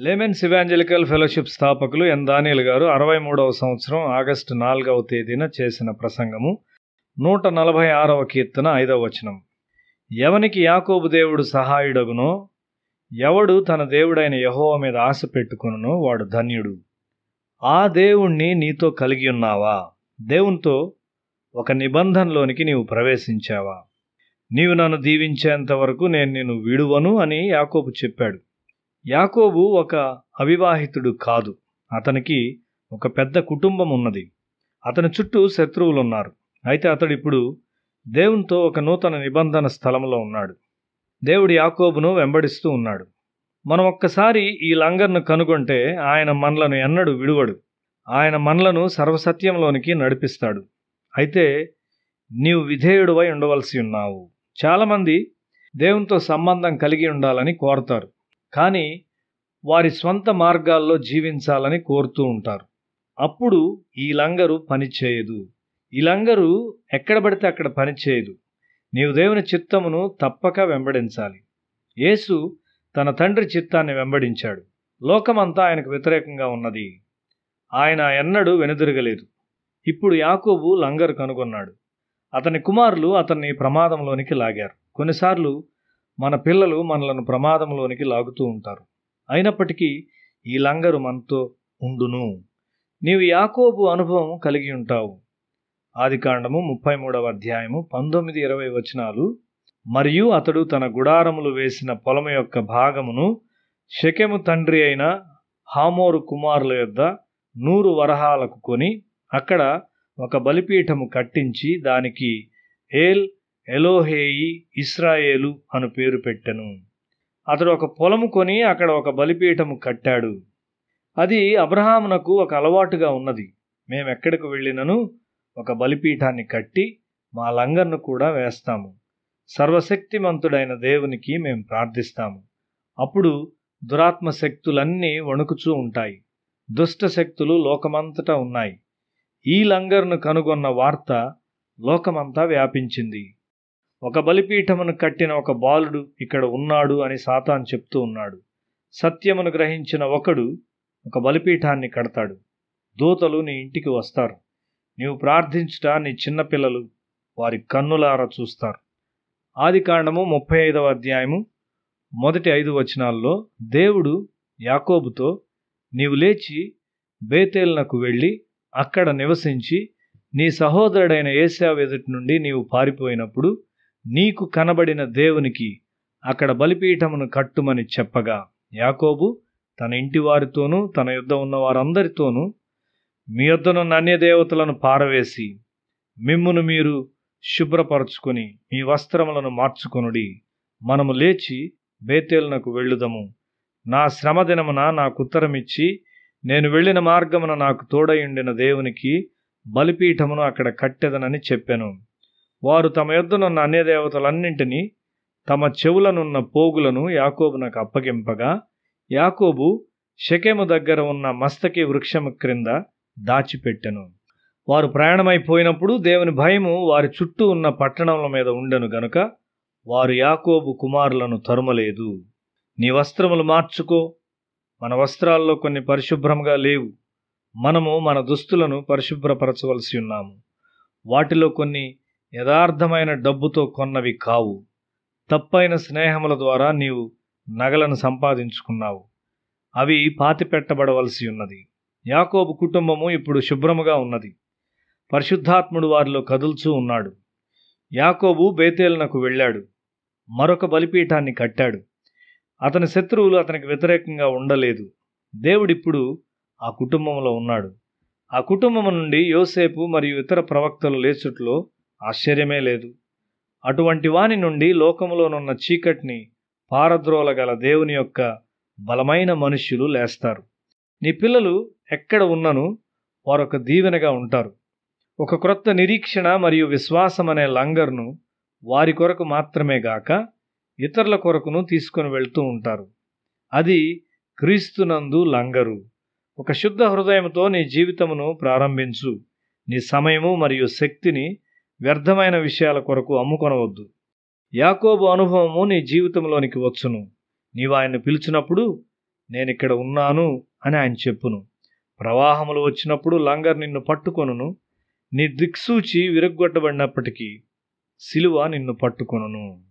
Laymen's evangelical fellowship స్థాపకులు ఎన్ దానియేల్ గారు 63వ సంవత్సరం ఆగస్టు 4వ తేదీన చేసిన ప్రసంగము 146వ కీర్తన 5వ వచనం. ఎవనికి యాకోబు దేవుడు సహాయుడగునో, ఎవడు తన దేవుడైన యెహోవా మీద ఆశ పెట్టుకొనునో వాడు ధన్యుడు. ఆ దేవుణ్ణి నీతో కలిగి ఉన్నావా? దేవునితో ఒక నిబంధనలోనికి నీవు ప్రవేశించావా? నీవు నన్ను దీవించేంత వరకు నేను నిన్ను విడువను అని యాకోబు చెప్పాడు. యాకోబు ఒక అవివాహితుడు కాదు. అతనికి ఒక పెద్ద కుటుంబం ఉన్నది. అతని చుట్టూ శత్రువులు ఉన్నారు. అయితే అతడు ఇప్పుడు దేవునితో ఒక నూతన నిబంధన స్థలంలో ఉన్నాడు. దేవుడు యాకోబును వెంబడిస్తూ ఉన్నాడు. మనం ఒక్కసారి ఈ లంగర్ను కనుగొంటే ఆయన మనలను ఎన్నడూ విడువడు. ఆయన మనలను సర్వసత్యంలోనికి నడిపిస్తాడు. అయితే నీవు విధేయుడువై ఉండవలసి ఉన్నావు. చాలామంది దేవునితో సంబంధం కలిగి ఉండాలని కోరతారు, కానీ వారి స్వంత మార్గాల్లో జీవించాలని కోరుతూ ఉంటారు. అప్పుడు ఈ లంగరు పనిచేయదు. ఈ లంగరు ఎక్కడ పడితే అక్కడ పనిచేయదు. నీవు దేవుని చిత్తమును తప్పక వెంబడించాలి. యేసు తన తండ్రి చిత్తాన్ని వెంబడించాడు. లోకమంతా ఆయనకు వ్యతిరేకంగా ఉన్నది. ఆయన ఎన్నడూ వెనుదిరగలేదు. ఇప్పుడు యాకోబు లంగరు కనుగొన్నాడు. అతని కుమారులు అతన్ని ప్రమాదంలోనికి లాగారు. కొన్నిసార్లు మన పిల్లలు మనలను ప్రమాదంలోనికి లాగుతూ ఉంటారు. అయినప్పటికీ ఈ లంగరు మనతో ఉండును. నీవు యాకోబు అనుభవం కలిగి ఉంటావు. ఆదికాండము 33వ అధ్యాయము 19-20 వచనాలు. మరియు అతడు తన గుడారములు వేసిన పొలము యొక్క భాగమును షెకెము తండ్రి అయిన హామోరు కుమారుల యొద్ద 100 వరహాలకు కొని అక్కడ ఒక బలిపీఠము కట్టించి దానికి ఏల్ ఎలోహేయి ఇశ్రాయేలు అను పేరు పెట్టెను. అతడు ఒక పొలము కొని అక్కడ ఒక బలిపీఠము కట్టాడు. అది అబ్రహామునకు ఒక అలవాటుగా ఉన్నది. మేమెక్కడికి వెళ్ళినను ఒక బలిపీఠాన్ని కట్టి మా లంగర్ను కూడా వేస్తాము. సర్వశక్తిమంతుడైన దేవునికి మేము ప్రార్థిస్తాము. అప్పుడు దురాత్మ శక్తులన్నీ వణుకుచూ ఉంటాయి. దుష్ట శక్తులు లోకమంతటా ఉన్నాయి. ఈ లంగర్ను కనుగొన్న వార్త లోకమంతా వ్యాపించింది. ఒక బలిపీఠమును కట్టిన ఒక బాలుడు ఇక్కడ ఉన్నాడు అని సాతాను చెప్తూ ఉన్నాడు. సత్యమును గ్రహించిన ఒకడు ఒక బలిపీఠాన్ని కడతాడు. దూతలు నీ ఇంటికి వస్తారు. నీవు ప్రార్థించుట నీ చిన్నపిల్లలు వారి కన్నులారా చూస్తారు. ఆదికాండము 35వ అధ్యాయము మొదటి 5 వచనాల్లో దేవుడు యాకోబుతో, నీవు లేచి బేతేలునకు వెళ్ళి అక్కడ నివసించి నీ సహోదరుడైన ఏశావు ఎదుటి నుండి నీవు పారిపోయినప్పుడు నీకు కనబడిన దేవునికి అక్కడ బలిపీఠమును కట్టుమని చెప్పగా, యాకోబు తన ఇంటి వారితోనూ తన యొద్ద ఉన్న వారందరితోనూ, మీ యొద్దనున్న అన్యదేవతలను పారవేసి మిమ్మును మీరు శుభ్రపరచుకొని మీ వస్త్రములను మార్చుకొనుడి. మనము లేచి బేతేలునకు వెళ్ళుదము. నా శ్రమ దినమున నాకు ఉత్తరమిచ్చి నేను వెళ్ళిన మార్గమున నాకు తోడయుండిన దేవునికి బలిపీఠమును అక్కడ కట్టెదనని చెప్పెను. వారు తమ యొద్దనున్న అన్యదేవతలన్నింటినీ తమ చెవులనున్న పోగులను యాకోబునకు అప్పగింపగా, యాకోబు షెకెము దగ్గర ఉన్న మస్తకి వృక్షము క్రింద దాచిపెట్టెను. వారు ప్రయాణమైపోయినప్పుడు దేవుని భయము వారి చుట్టూ ఉన్న పట్టణముల మీద ఉండెను గనుక వారు యాకోబు కుమారులను తరుమలేదు. నీ వస్త్రములు మార్చుకో. మన వస్త్రాల్లో కొన్ని పరిశుభ్రంగా లేవు. మనము మన దుస్తులను పరిశుభ్రపరచవలసి ఉన్నాము. వాటిలో కొన్ని యథార్థమైన డబ్బుతో కొన్నవి కావు. తప్పైన స్నేహముల ద్వారా నీవు నగలను సంపాదించుకున్నావు. అవి పాతిపెట్టబడవలసి ఉన్నది. యాకోబు కుటుంబము ఇప్పుడు శుభ్రముగా ఉన్నది. పరిశుద్ధాత్ముడు వారిలో కదుల్చూ ఉన్నాడు. యాకోబు బేతేలునకు వెళ్ళాడు. మరొక బలిపీఠాన్ని కట్టాడు. అతని శత్రువులు అతనికి వ్యతిరేకంగా ఉండలేదు. దేవుడిప్పుడు ఆ కుటుంబంలో ఉన్నాడు. ఆ కుటుంబము నుండి యోసేపు మరియు ఇతర ప్రవక్తలు లేచుట్లో ఆశ్చర్యమే లేదు. అటువంటి వాని నుండి లోకములోనున్న చీకటిని పారద్రోలగల దేవుని యొక్క బలమైన మనుష్యులు లేస్తారు. నీ పిల్లలు ఎక్కడ ఉన్నను వారొక దీవెనగా ఉంటారు. ఒక క్రొత్త నిరీక్షణ మరియు విశ్వాసం అనే లంగర్ను వారి కొరకు మాత్రమే గాక ఇతరుల కొరకును తీసుకొని వెళ్తూ ఉంటారు. అది క్రీస్తునందు లంగరు. ఒక శుద్ధ హృదయంతో నీ జీవితమును ప్రారంభించు. నీ సమయము మరియు శక్తిని వ్యర్థమైన విషయాల కొరకు అమ్ముకొనవద్దు. యాకోబు అనుభవము నీ జీవితంలోనికి వచ్చును. నీవు ఆయన్ను పిలిచినప్పుడు నేనిక్కడ ఉన్నాను అని ఆయన చెప్పును. ప్రవాహములు వచ్చినప్పుడు లంగర్ నిన్ను పట్టుకొనును. నీ దిక్సూచి విరగ్గొట్టబడినప్పటికీ సిలువ నిన్ను పట్టుకొనును.